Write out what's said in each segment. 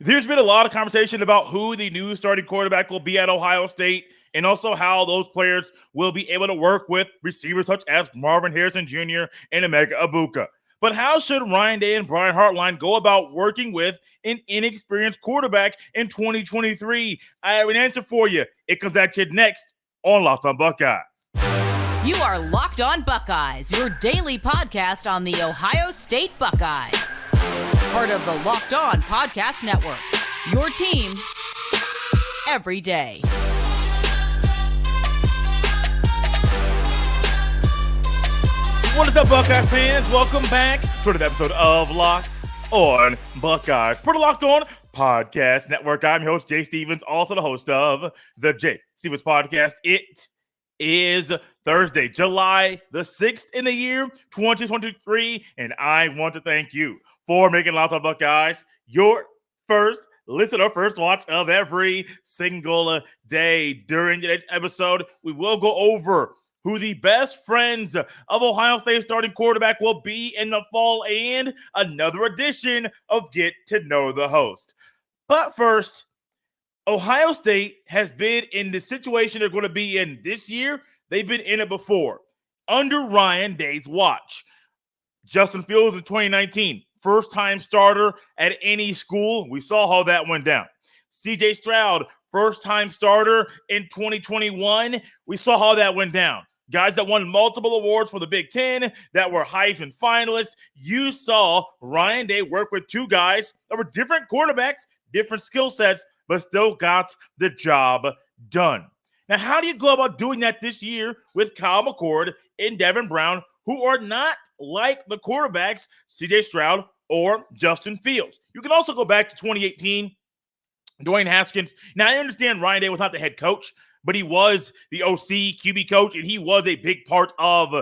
There's been a lot of conversation about who the new starting quarterback will be at Ohio State, and also how those players will be able to work with receivers such as Marvin Harrison Jr. and Emeka Ibuka. But how should Ryan Day and Brian Hartline go about working with an inexperienced quarterback in 2023? I have an answer for you. It comes at you next on Locked On Buckeyes. You are Locked On Buckeyes, your daily podcast on the Ohio State Buckeyes. Part of the Locked On Podcast Network, your team every day. What is up, Buckeye fans? Welcome back to another episode of Locked On Buckeyes, part of Locked On Podcast Network. I'm your host, Jay Stevens, also the host of the Jay Stevens Podcast. It is Thursday, July the 6th in the year 2023, and I want to thank you for making Locked On Buckeyes your first listen or first watch of every single day. During today's episode, we will go over who the best friends of Ohio State starting quarterback will be in the fall, and another edition of Get to Know the Host. But first, Ohio State has been in the situation they're going to be in this year. They've been in it before, under Ryan Day's watch. Justin Fields in 2019, first-time starter at any school. We saw how that went down. C.J. Stroud, first-time starter in 2021. We saw how that went down. Guys that won multiple awards for the Big Ten, that were Heisman finalists. You saw Ryan Day work with two guys that were different quarterbacks, different skill sets, but still got the job done. Now, how do you go about doing that this year with Kyle McCord and Devin Brown, who are not like the quarterbacks, C.J. Stroud or Justin Fields? You can also go back to 2018, Dwayne Haskins. Now, I understand Ryan Day was not the head coach, but he was the OC QB coach, and he was a big part of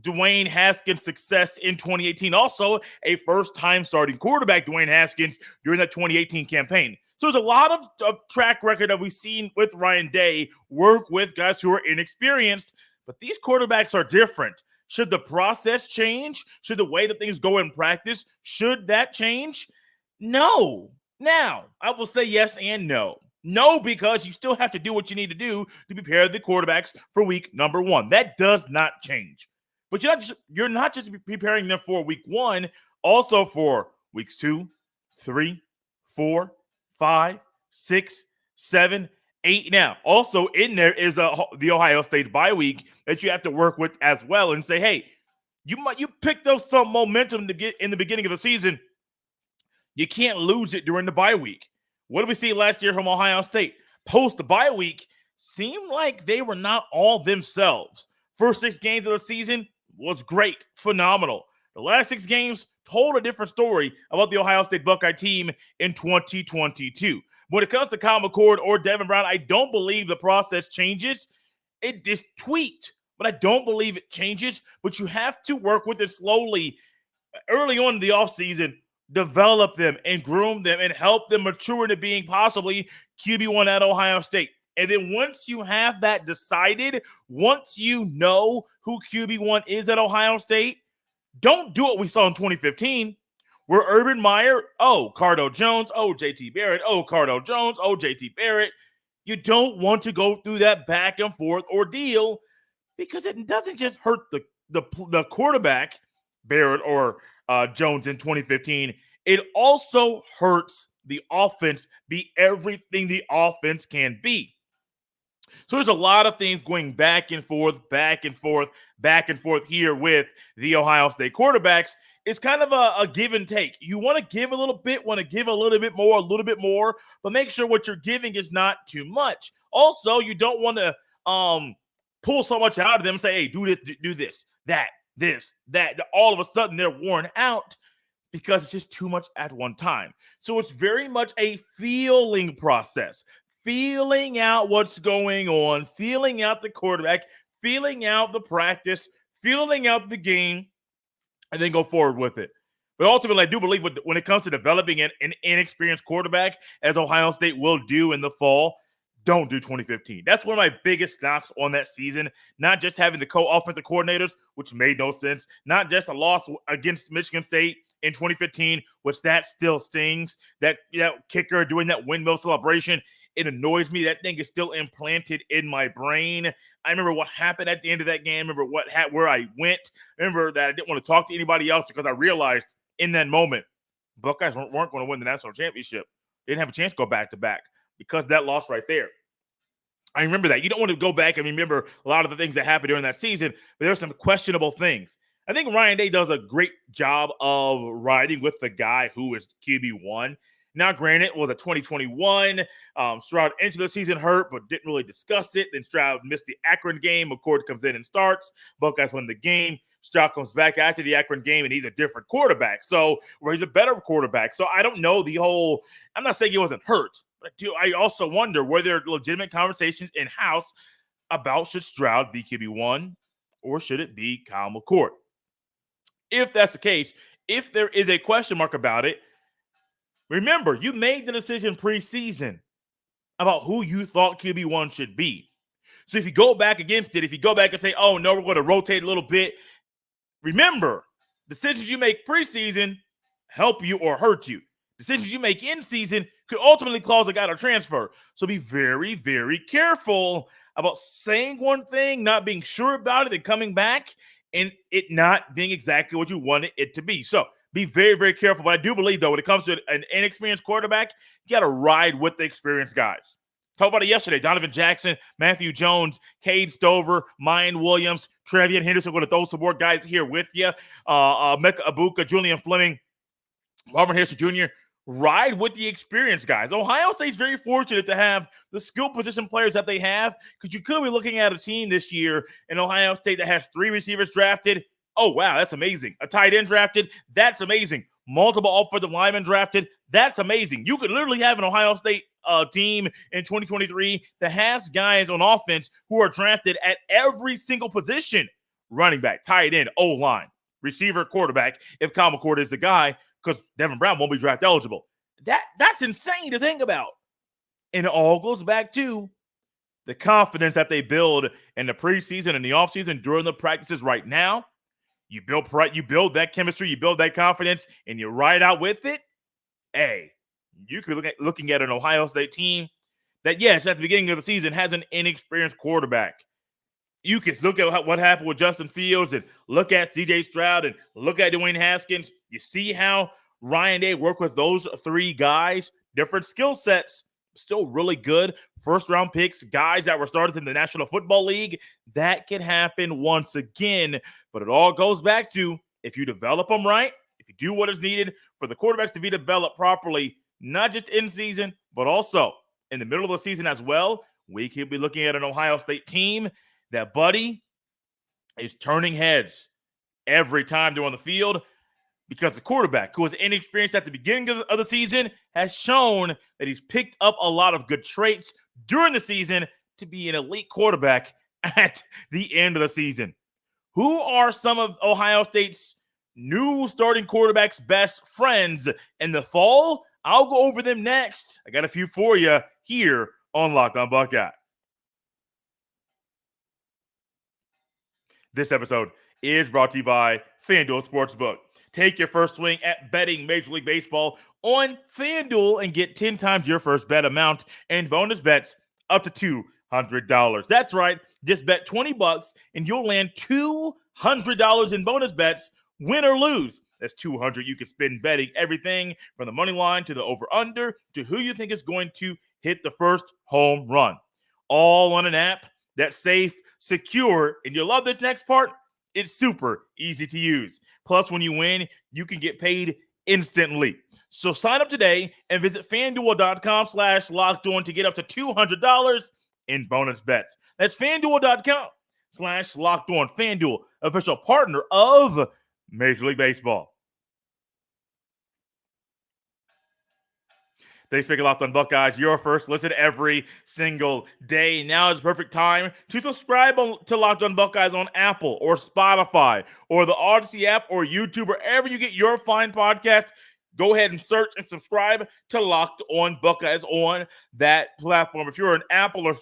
Dwayne Haskins' success in 2018. Also, a first-time starting quarterback, Dwayne Haskins, during that 2018 campaign. So there's a lot of track record that we've seen with Ryan Day work with guys who are inexperienced, but these quarterbacks are different. Should the process change? Should the way that things go in practice, should that change? No. Now, I will say yes and no. No, because you still have to do what you need to do to prepare the quarterbacks for week number one. That does not change. But you're not just preparing them for week one, also for weeks 2, 3, 4, 5, 6, 7, 8. Now, also in there is the Ohio State bye week that you have to work with as well, and say, hey, you picked up some momentum to get in the beginning of the season. You can't lose it during the bye week. What did we see last year from Ohio State? Post the bye week, seemed like they were not all themselves. First 6 games of the season was great, phenomenal. The last 6 games told a different story about the Ohio State Buckeye team in 2022. When it comes to Kyle McCord or Devin Brown, I don't believe the process changes. It is tweaked, but I don't believe it changes. But you have to work with it slowly. Early on in the offseason, develop them and groom them and help them mature into being possibly QB1 at Ohio State. And then once you have that decided, once you know who QB1 is at Ohio State, don't do what we saw in 2015, where Urban Meyer, Cardale Jones, JT Barrett, Cardale Jones, JT Barrett. You don't want to go through that back and forth ordeal, because it doesn't just hurt the quarterback, Barrett or Jones in 2015. It also hurts the offense be everything the offense can be. So there's a lot of things going back and forth here with the Ohio State quarterbacks. It's kind of a give and take. You want to give a little bit, want to give a little bit more, but make sure what you're giving is not too much. Also, you don't want to pull so much out of them and say, hey, do this, that. All of a sudden they're worn out because it's just too much at one time. So it's very much a feeling process, feeling out what's going on, feeling out the quarterback, feeling out the practice, feeling out the game, and then go forward with it. But ultimately, I do believe when it comes to developing an inexperienced quarterback, as Ohio State will do in the fall, don't do 2015. That's one of my biggest knocks on that season. Not just having the co-offensive coordinators, which made no sense. Not just a loss against Michigan State in 2015, which that still stings. That kicker doing that windmill celebration, it annoys me. That thing is still implanted in my brain. I remember what happened at the end of that game. I remember where I went. I remember that I didn't want to talk to anybody else because I realized in that moment, Buckeyes weren't going to win the national championship. They didn't have a chance to go back-to-back because of that loss right there. I remember that. You don't want to go back and remember a lot of the things that happened during that season, but there were some questionable things. I think Ryan Day does a great job of riding with the guy who is QB1. Now, granted, it was a 2021. Stroud entered the season hurt, but didn't really discuss it. Then Stroud missed the Akron game. McCord comes in and starts. Buckeyes win the game. Stroud comes back after the Akron game, and he's a different quarterback. He's a better quarterback. So I don't know I'm not saying he wasn't hurt, but I also wonder, were there legitimate conversations in-house about should Stroud be QB1 or should it be Kyle McCord? If that's the case, if there is a question mark about it, remember, you made the decision preseason about who you thought QB1 should be. So if you go back against it, if you go back and say, oh, no, we're going to rotate a little bit, remember, decisions you make preseason help you or hurt you. Decisions you make in season could ultimately cause a guy to transfer. So be very, very careful about saying one thing, not being sure about it, and coming back and it not being exactly what you wanted it to be. So be very, very careful. But I do believe, though, when it comes to an inexperienced quarterback, you got to ride with the experienced guys. Talked about it yesterday. Donovan Jackson, Matthew Jones, Cade Stover, Mayan Williams, Trevian Henderson. We're going to throw some more guys here with you. Mecca Abuka, Julian Fleming, Marvin Harrison Jr. Ride with the experienced guys. Ohio State's very fortunate to have the skill position players that they have, because you could be looking at a team this year in Ohio State that has 3 receivers drafted. Oh, wow, that's amazing. A tight end drafted. That's amazing. Multiple offensive linemen drafted. That's amazing. You could literally have an Ohio State team in 2023 that has guys on offense who are drafted at every single position. Running back, tight end, O-line, receiver, quarterback, if Kyle McCord is the guy, because Devin Brown won't be draft eligible. That's insane to think about. And it all goes back to the confidence that they build in the preseason and the offseason during the practices right now. You build that chemistry, you build that confidence, and you ride out with it. Hey, you could be looking at an Ohio State team that, yes, at the beginning of the season has an inexperienced quarterback. You can look at what happened with Justin Fields and look at C.J. Stroud and look at Dwayne Haskins. You see how Ryan Day worked with those 3 guys, different skill sets, still really good first-round picks, guys that were started in the National Football League. That can happen once again, but it all goes back to if you develop them right, if you do what is needed for the quarterbacks to be developed properly, not just in season, but also in the middle of the season as well, we could be looking at an Ohio State team that, buddy, is turning heads every time they're on the field, because the quarterback, who was inexperienced at the beginning of the season, has shown that he's picked up a lot of good traits during the season to be an elite quarterback at the end of the season. Who are some of Ohio State's new starting quarterbacks' best friends in the fall? I'll go over them next. I got a few for you here on Locked On Buckeyes. This episode is brought to you by FanDuel Sportsbook. Take your first swing at betting Major League Baseball on FanDuel and get 10 times your first bet amount and bonus bets up to $200. That's right. Just bet $20 and you'll land $200 in bonus bets, win or lose. That's $200 you can spend betting everything from the money line to the over-under to who you think is going to hit the first home run. All on an app that's safe, secure, and you'll love this next part. It's super easy to use. Plus, when you win, you can get paid instantly. So sign up today and visit FanDuel.com/LockedOn to get up to $200 in bonus bets. That's FanDuel.com/LockedOn. FanDuel, official partner of Major League Baseball. Thanks for making Locked On Buckeyes your first listen every single day. Now is the perfect time to subscribe to Locked On Buckeyes on Apple or Spotify or the Odyssey app or YouTube, wherever you get your fine podcast. Go ahead and search and subscribe to Locked On Buckeyes on that platform. If you're an Apple or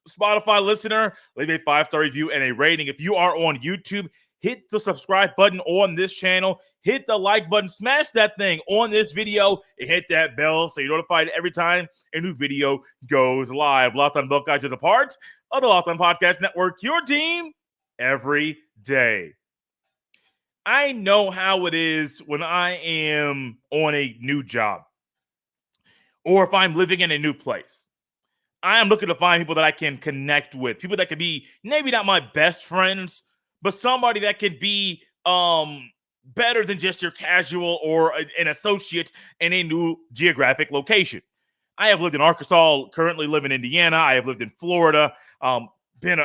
Spotify listener, leave a 5-star review and a rating. If you are on YouTube, hit the subscribe button on this channel, hit the like button, smash that thing on this video, and hit that bell so you're notified every time a new video goes live. Locked on Buckeyes is a part of the Locked On Podcast Network, your team every day. I know how it is when I am on a new job or if I'm living in a new place. I am looking to find people that I can connect with, people that could be maybe not my best friends, but somebody that could be better than just your casual or an associate in a new geographic location. I have lived in Arkansas, currently live in Indiana. I have lived in Florida, been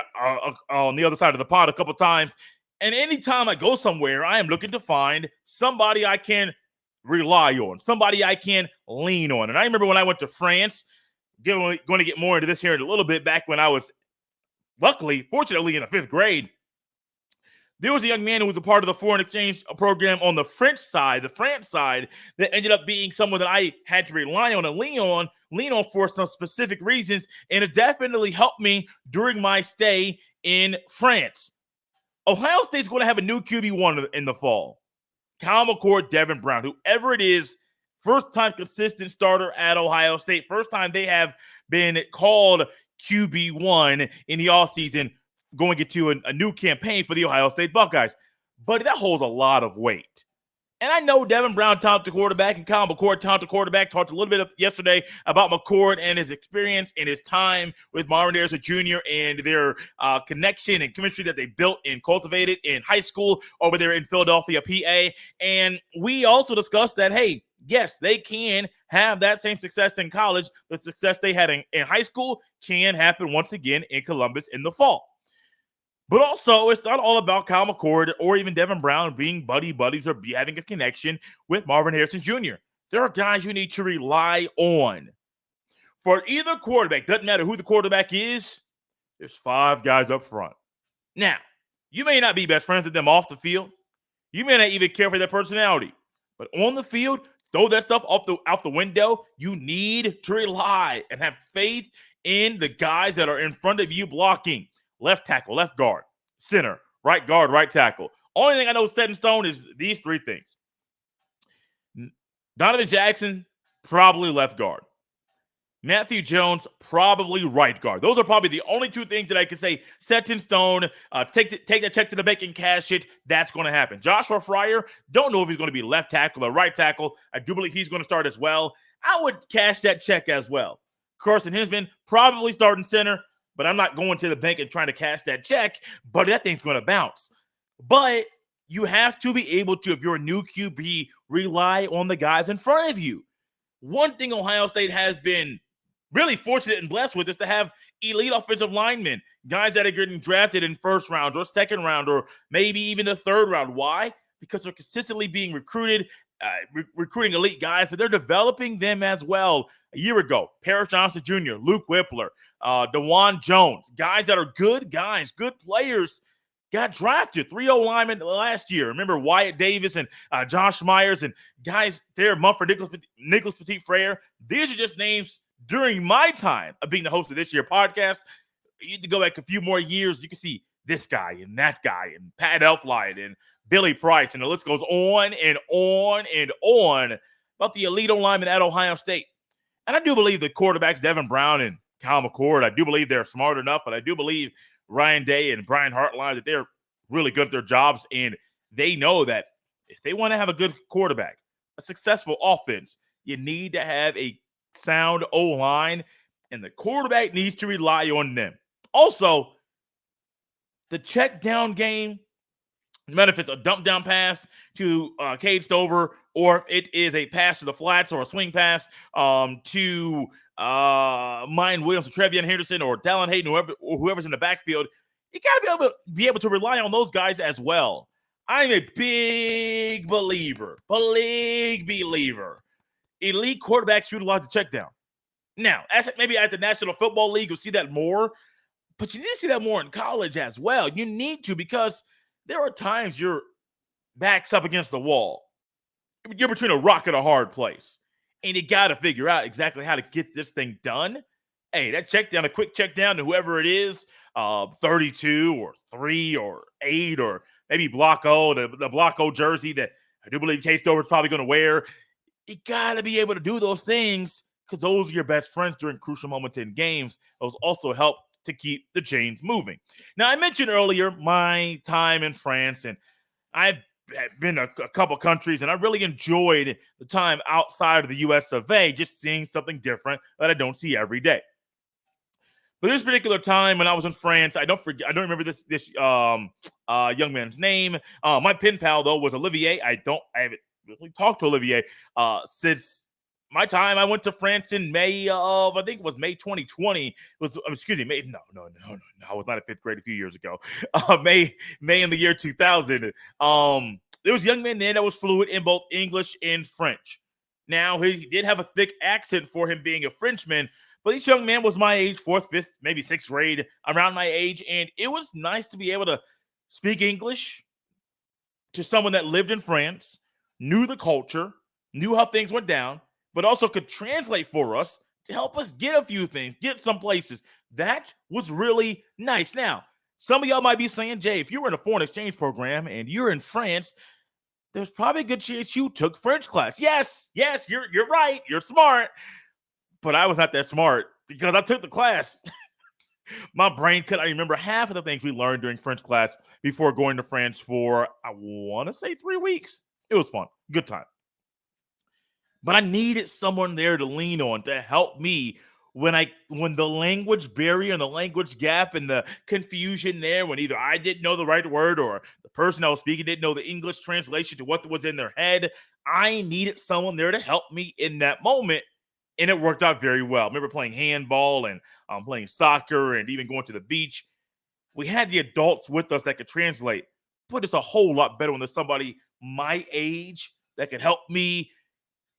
on the other side of the pond a couple times. And anytime I go somewhere, I am looking to find somebody I can rely on, somebody I can lean on. And I remember when I went to France, going to get more into this here in a little bit, back when I was fortunately in the 5th grade, there was a young man who was a part of the foreign exchange program on the French side, the France side, that ended up being someone that I had to rely on and lean on for some specific reasons. And it definitely helped me during my stay in France. Ohio State's going to have a new QB1 in the fall. Kyle McCord, Devin Brown, whoever it is, first-time consistent starter at Ohio State. First time they have been called QB1 in the offseason, going into a new campaign for the Ohio State Buckeyes. But that holds a lot of weight. And I know Devin Brown, talented quarterback, and Kyle McCord, talented quarterback. Talked a little bit yesterday about McCord and his experience and his time with Marvin Harrison Jr. and their connection and chemistry that they built and cultivated in high school over there in Philadelphia, PA. And we also discussed that, hey, yes, they can have that same success in college. The success they had in high school can happen once again in Columbus in the fall. But also, it's not all about Kyle McCord or even Devin Brown being buddies or having a connection with Marvin Harrison Jr. There are guys you need to rely on. For either quarterback, doesn't matter who the quarterback is, there's 5 guys up front. Now, you may not be best friends with them off the field. You may not even care for their personality. But on the field, throw that stuff out the window. You need to rely and have faith in the guys that are in front of you blocking. Left tackle, left guard, center, right guard, right tackle. Only thing I know set in stone is these 3 things. Donovan Jackson, probably left guard. Matthew Jones, probably right guard. Those are probably the only 2 things that I can say set in stone. Take that check to the bank and cash it. That's going to happen. Joshua Fryer, don't know if he's going to be left tackle or right tackle. I do believe he's going to start as well. I would cash that check as well. Carson Hinsman, probably starting center. But I'm not going to the bank and trying to cash that check, but that thing's going to bounce. But you have to be able to, if you're a new QB, rely on the guys in front of you. One thing Ohio State has been really fortunate and blessed with is to have elite offensive linemen, guys that are getting drafted in 1st round or 2nd round or maybe even the 3rd round. Why? Because they're consistently being recruited, recruiting elite guys, but they're developing them as well. A year ago, Paris Johnson Jr., Luke Whippler, DeJuan Jones, guys that are good guys, good players, got drafted. 3-0 linemen last year. Remember Wyatt Davis and Josh Myers and guys there, Mumford, Nicholas Petit-Frere. These are just names during my time of being the host of this year's podcast. You need to go back a few more years. You can see this guy and that guy and Pat Elflein and Billy Price, and the list goes on and on and on about the elite linemen at Ohio State. And I do believe the quarterbacks, Devin Brown and Kyle McCord, I do believe they're smart enough, but I do believe Ryan Day and Brian Hartline that they're really good at their jobs, and they know that if they want to have a good quarterback, a successful offense, you need to have a sound O-line, and the quarterback needs to rely on them. Also, the check down game, no matter if it's a dump down pass to Cade Stover or if it is a pass to the flats or a swing pass to Mine Williams or Trevion Henderson or Dallin Hayden, whoever's in the backfield, you got to be able to rely on those guys as well. I'm a big believer. Elite quarterbacks utilize the check down. Now, maybe at the National Football League, you'll see that more, but you need to see that more in college as well. You need to, because there are times your back's up against the wall. You're between a rock and a hard place. And you got to figure out exactly how to get this thing done. Hey, that check down, a quick check down to whoever it is, 32 or 3 or 8 or maybe Block O, the Block O jersey that I do believe K-Stover is probably going to wear. You got to be able to do those things because those are your best friends during crucial moments in games. Those also help to keep the chains moving. Now, I mentioned earlier my time in France, and I've been a couple countries, and I really enjoyed the time outside of the US of A, just seeing something different that I don't see every day. But this particular time when I was in France, I don't remember this young man's name. My pen pal though was Olivier. I haven't really talked to Olivier since my time. I went to France in May of, I think it was May 2020. It was, excuse me, May. No. I was not in fifth grade a few years ago. May in the year 2000. There was a young man then that was fluent in both English and French. Now he did have a thick accent for him being a Frenchman. But this young man was my age, fourth, fifth, maybe sixth grade, around my age. And it was nice to be able to speak English to someone that lived in France, knew the culture, knew how things went down, but also could translate for us to help us get a few things, get some places. That was really nice. Now, some of y'all might be saying, Jay, if you were in a foreign exchange program and you're in France, there's probably a good chance you took French class. Yes, you're right. You're smart. But I was not that smart because I took the class. My brain could not remember half of the things we learned during French class before going to France for, I want to say 3 weeks. It was fun. Good time. But I needed someone there to lean on to help me when the language barrier and the language gap and the confusion there, when either I didn't know the right word or the person I was speaking didn't know the English translation to what was in their head, I needed someone there to help me in that moment. And it worked out very well. I remember playing handball and playing soccer and even going to the beach. We had the adults with us that could translate. But it's a whole lot better when there's somebody my age that could help me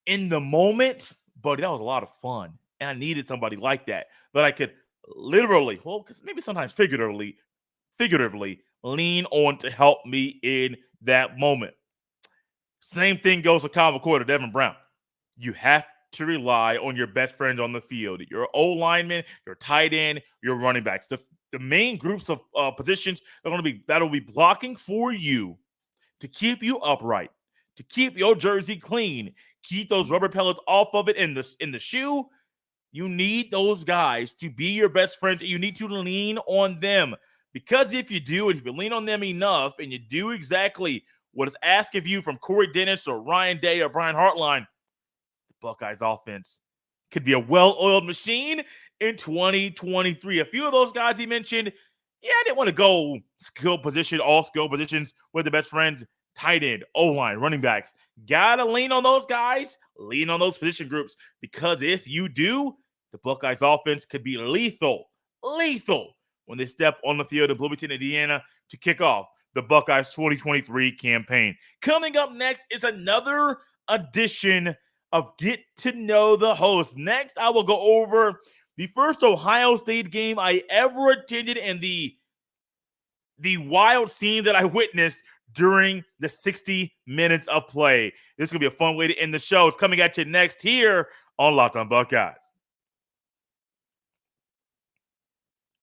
in the moment. But that was a lot of fun. And I needed somebody like that I could literally, well, because maybe sometimes figuratively lean on to help me in that moment. Same thing goes for Kyle McCoy or Devin Brown. You have to rely on your best friends on the field. Your O-lineman, your tight end, your running backs. The main groups of positions that'll be blocking for you to keep you upright, to keep your jersey clean, keep those rubber pellets off of it in the shoe. You need those guys to be your best friends, and you need to lean on them. Because if you do, and if you lean on them enough, and you do exactly what is asked of you from Corey Dennis or Ryan Day or Brian Hartline, Buckeyes offense could be a well-oiled machine in 2023. A few of those guys he mentioned, I didn't want to go all skill positions with the best friends, tight end, O-line, running backs. Gotta lean on those guys, lean on those position groups, because if you do, the Buckeyes offense could be lethal when they step on the field in Bloomington, Indiana to kick off the Buckeyes 2023 campaign. Coming up next is another edition of Get to Know the Host. Next, I will go over the first Ohio State game I ever attended and the wild scene that I witnessed during the 60 minutes of play. This is going to be a fun way to end the show. It's coming at you next here on Locked on Buckeyes.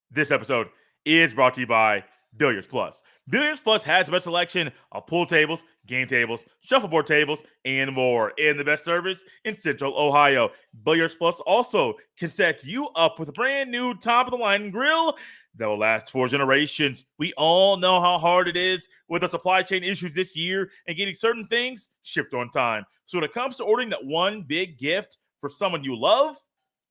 This episode is brought to you by Billiards Plus. Billiards Plus has the best selection of pool tables, game tables, shuffleboard tables, and more. And the best service in Central Ohio. Billiards Plus also can set you up with a brand new top-of-the-line grill that will last 4 generations. We all know how hard it is with the supply chain issues this year and getting certain things shipped on time. So when it comes to ordering that one big gift for someone you love,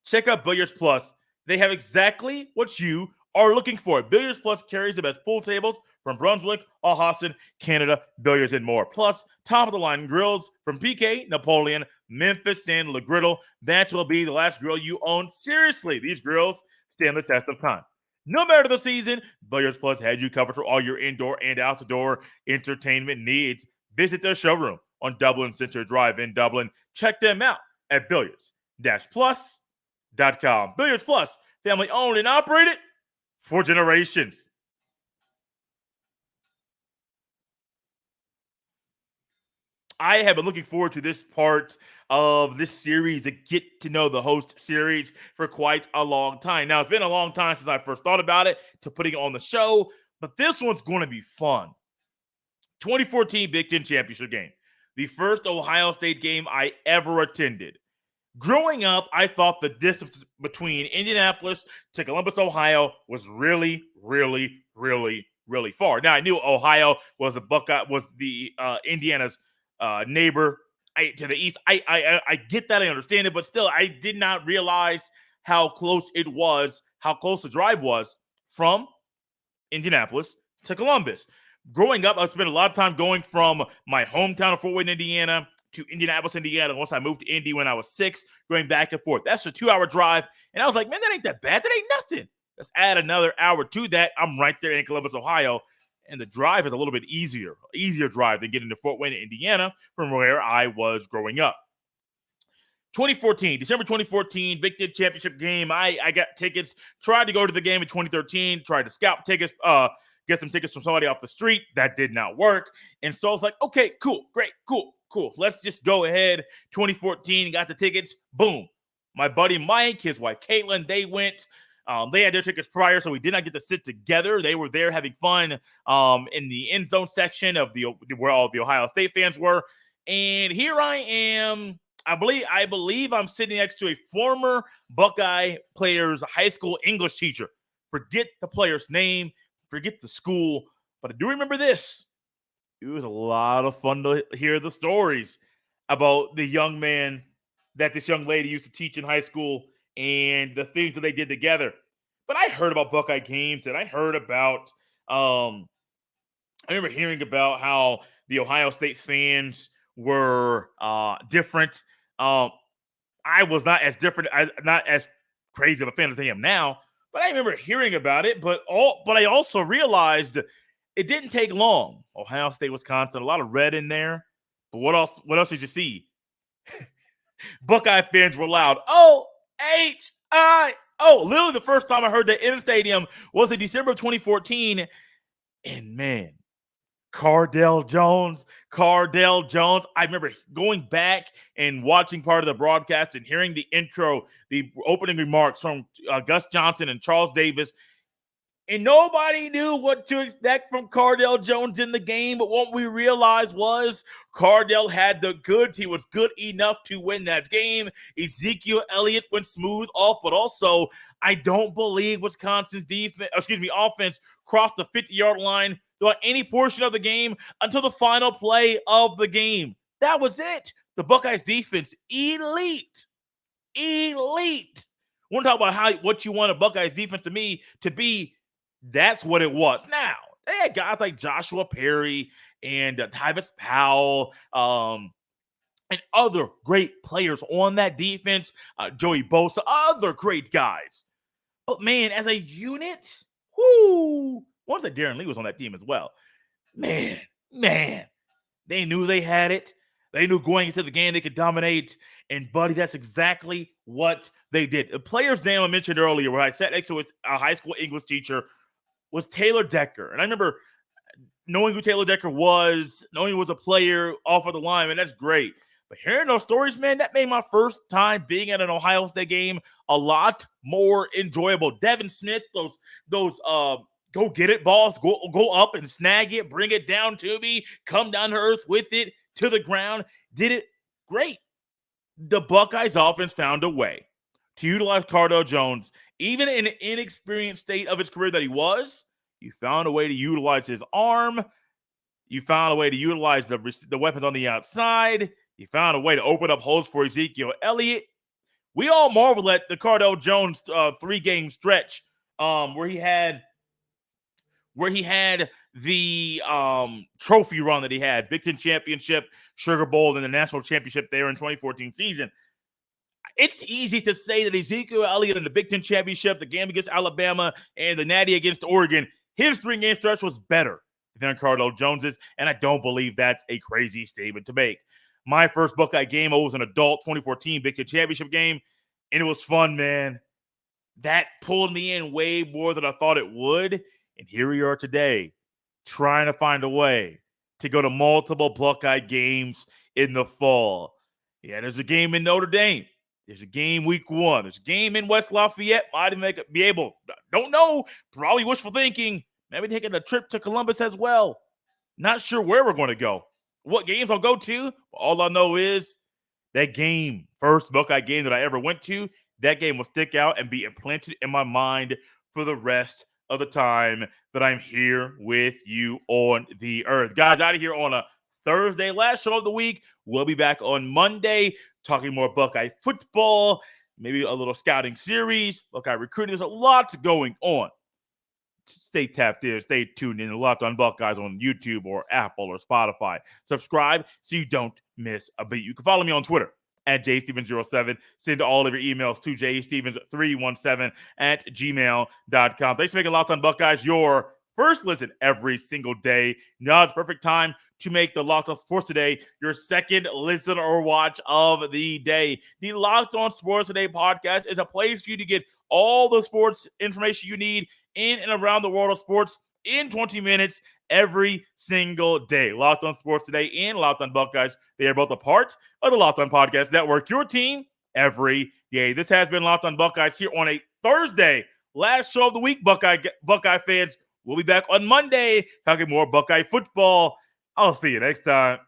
check out Billiards Plus. They have exactly what you are looking for. Billiards Plus carries the best pool tables from Brunswick, Austin, Canada, Billiards, and more. Plus, top-of-the-line grills from PK, Napoleon, Memphis, and Le Griddle. That will be the last grill you own. Seriously, these grills stand the test of time. No matter the season, Billiards Plus has you covered for all your indoor and outdoor entertainment needs. Visit their showroom on Dublin Center Drive in Dublin. Check them out at billiards-plus.com. Billiards Plus, family owned and operated for generations. I have been looking forward to this part of this series, the Get to Know the Host series, for quite a long time. Now, it's been a long time since I first thought about it to putting it on the show, but this one's going to be fun. 2014 Big Ten Championship game, the first Ohio State game I ever attended. Growing up, I thought the distance between Indianapolis to Columbus, Ohio was really, really, really, really far. Now, I knew Ohio was the Indiana's neighbor to the east. I get that. I understand it. But still, I did not realize how close it was, how close the drive was from Indianapolis to Columbus. Growing up, I spent a lot of time going from my hometown of Fort Wayne, Indiana, to Indianapolis, Indiana. Once I moved to Indy when I was 6, going back and forth. That's a 2-hour drive. And I was like, man, that ain't that bad. That ain't nothing. Let's add another hour to that. I'm right there in Columbus, Ohio. And the drive is a little bit easier drive than getting to Fort Wayne, Indiana from where I was growing up. 2014, December 2014, Big Ten Championship game. I got tickets, tried to go to the game in 2013, tried to scout tickets, get some tickets from somebody off the street. That did not work. And so I was like, okay, cool, great, cool. Let's just go ahead. 2014, got the tickets. Boom. My buddy Mike, his wife Caitlin, they went. They had their tickets prior, so we did not get to sit together. They were there having fun in the end zone section of where all the Ohio State fans were. And here I am. I believe I'm sitting next to a former Buckeye player's high school English teacher. Forget the player's name, forget the school, but I do remember this. It was a lot of fun to hear the stories about the young man that this young lady used to teach in high school and the things that they did together. But I heard about Buckeye games, and I heard about I remember hearing about how the Ohio State fans were different. I was not as different, not as crazy of a fan as I am now, but I remember hearing about it. But I also realized it didn't take long. Ohio State, Wisconsin, a lot of red in there. But what else? What else did you see? Buckeye fans were loud. O-H-I-O. Literally the first time I heard that in the stadium was in December of 2014. And man, Cardale Jones. I remember going back and watching part of the broadcast and hearing the intro, the opening remarks from Gus Johnson and Charles Davis. And nobody knew what to expect from Cardale Jones in the game. But what we realized was Cardale had the goods. He was good enough to win that game. Ezekiel Elliott went smooth off, but also I don't believe Wisconsin's offense crossed the 50-yard line throughout any portion of the game until the final play of the game. That was it. The Buckeyes defense, elite. Want to talk about what you want a Buckeyes defense to be? That's what it was. Now, they had guys like Joshua Perry and Tyvis Powell and other great players on that defense, Joey Bosa, other great guys. But, man, as a unit, once that Darren Lee was on that team as well, man, they knew they had it. They knew going into the game they could dominate. And, buddy, that's exactly what they did. The player's name I mentioned earlier, where I sat next to a high school English teacher, was Taylor Decker. And I remember knowing who Taylor Decker was, knowing he was a player off of the line, and that's great. But hearing those stories, man, that made my first time being at an Ohio State game a lot more enjoyable. Devin Smith, those go get it balls, go up and snag it, bring it down to me, come down to earth with it to the ground, did it great. The Buckeyes offense found a way to utilize Cardale Jones. Even in an inexperienced state of his career that he was, you found a way to utilize his arm. You found a way to utilize the weapons on the outside. You found a way to open up holes for Ezekiel Elliott. We all marvel at the Cardale Jones 3-game stretch where he had the trophy run that he had, Big Ten Championship, Sugar Bowl, and the National Championship there in 2014 season. It's easy to say that Ezekiel Elliott in the Big Ten Championship, the game against Alabama, and the Natty against Oregon, his 3-game stretch was better than Cardale Jones's, and I don't believe that's a crazy statement to make. My first Buckeye game, I was an adult, 2014 Big Ten Championship game, and it was fun, man. That pulled me in way more than I thought it would, and here we are today, trying to find a way to go to multiple Buckeye games in the fall. Yeah, there's a game in Notre Dame. There's a game week 1. There's a game in West Lafayette. Don't know. Probably wishful thinking. Maybe taking a trip to Columbus as well. Not sure where we're going to go, what games I'll go to. All I know is that game, first Buckeye game that I ever went to, that game will stick out and be implanted in my mind for the rest of the time that I'm here with you on the earth. Guys, out of here on a Thursday, last show of the week. We'll be back on Monday talking more Buckeye football, maybe a little scouting series, Buckeye recruiting. There's a lot going on. Stay tapped in, stay tuned in. Locked on Buckeyes on YouTube or Apple or Spotify. Subscribe so you don't miss a beat. You can follow me on Twitter at jstevens07. Send all of your emails to jstevens317 at gmail.com. Thanks for making Locked on Buckeyes your first listen every single day. Now it's the perfect time to make the Locked on Sports Today your second listen or watch of the day. The Locked on Sports Today podcast is a place for you to get all the sports information you need in and around the world of sports in 20 minutes every single day. Locked on Sports Today and Locked on Buckeyes, they are both a part of the Locked on Podcast Network, your team every day. This has been Locked on Buckeyes here on a Thursday, last show of the week. Buckeye fans, we'll be back on Monday talking more Buckeye football. I'll see you next time.